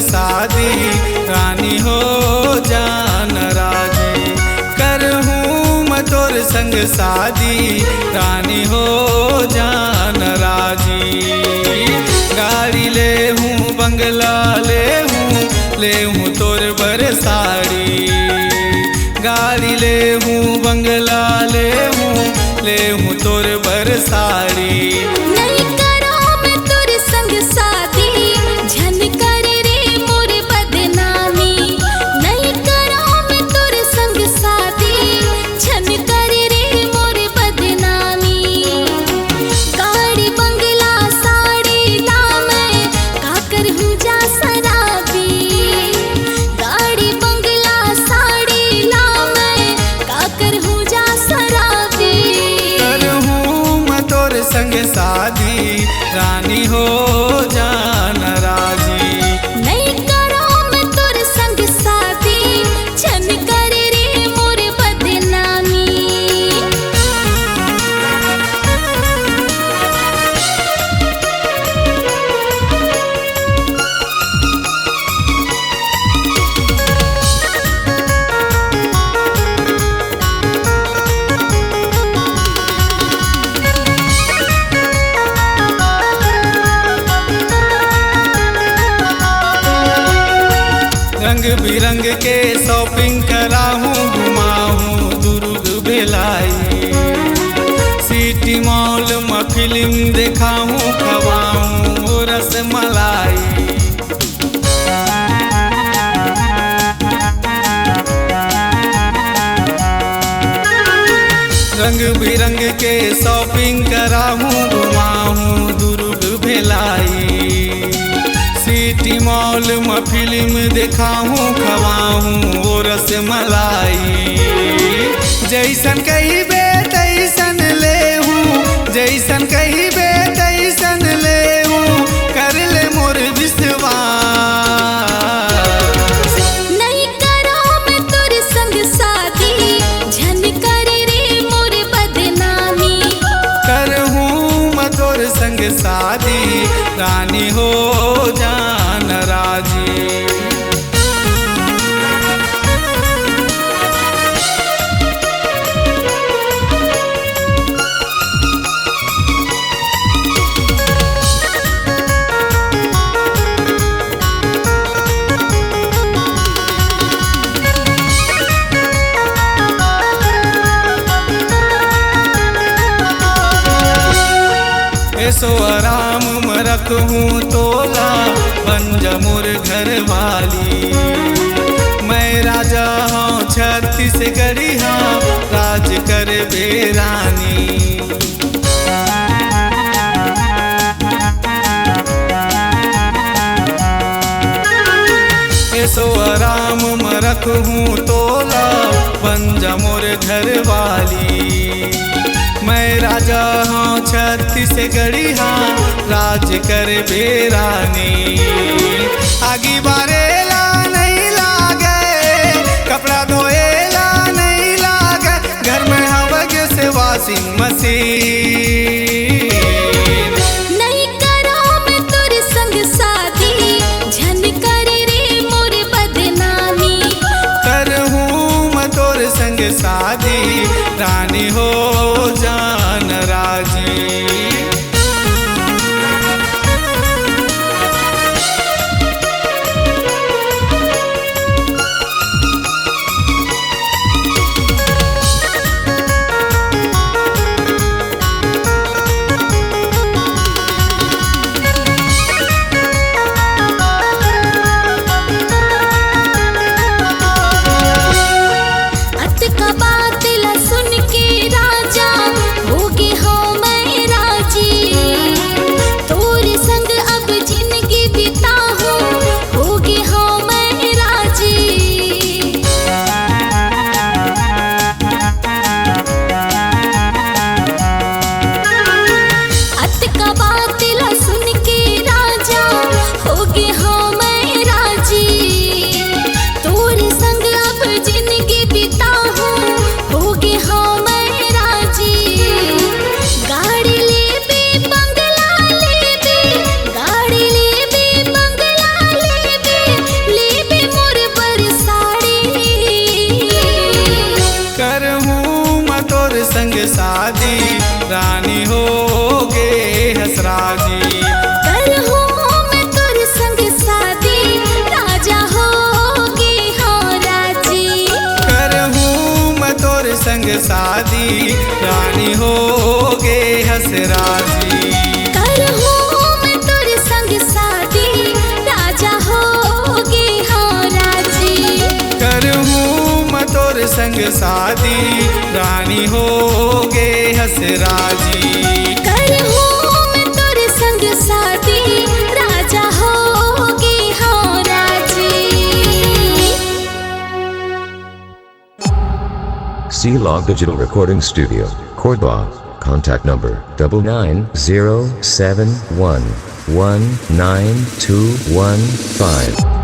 शादी रानी हो जान राजी। करहूँ मैं तोर संग शादी रानी हो जान राजी। गाड़ी ले हूँ बंगला ले हूँ तोर बर साड़ी। गाड़ी ले हूँ बंगला ले हूँ तोर बर साड़ी। नहीं करो मैं तोर संग शादी झन कर रे मोर बदनामी। नहीं करो मैं तोर संग शादी झन कर रे मोर बदनामी। गाड़ी बंगला साड़ी ला मैं का करहूँ जा शराबी। गाड़ी बंगला साड़ी ला मैं का करहूँ जा शराबी। संग शादी रानी हो जान राजी। नहीं करो मैं तोर संग शादी झन कर रे मोर बदनामी। रंग बिरंग के shopping कराहूँ घुमाहूँ Durg Bhilai. City mall में फिल्म देखाहूँ खवाहूँ रसमलाई। रंग बिरंग के shopping कराहूँ घुमाहूँ Durg Bhilai. City mall में फिल्म देखाहूँ खवाहूँ वो रसमलाई। जैसन कहिबे तैसन लेहूँ जैसन कहिबे तैसन लेहूँ कर ले मोर विश्वास। नहीं करो मैं तोर संग शादी झन कर रे मोर बदनामी। करहूँ मैं तोर संग शादी रानी हो जान राजी। ऐसो आराम में रखूँ तोला बन जा मोर घर वाली। मैं राजा हूँ छत्तीसगढ़ी हाँ राज कर बेरानी। ऐसो आराम में रखूँ तोला बन जा मोर घर वाली। मैं राजा हूँ छत्तीसगढ़ी हाँ राज कर बेरानी। आगी बारेला नहीं लागे कपड़ा धोएला नहीं लागे घर में हवा से वॉशिंग मशीन। नहीं करो मैं तोर संग शादी झन कर रे मोर बदनामी। करहूँ मैं तोर संग शादी रानी हो जान राजी। शादी रानी होगे हंस राजी। करहूं मैं तोर संग शादी राजा होगे हाँ राजी। C-Log Digital Recording Studio, Cordoba. Contact number 9907119215.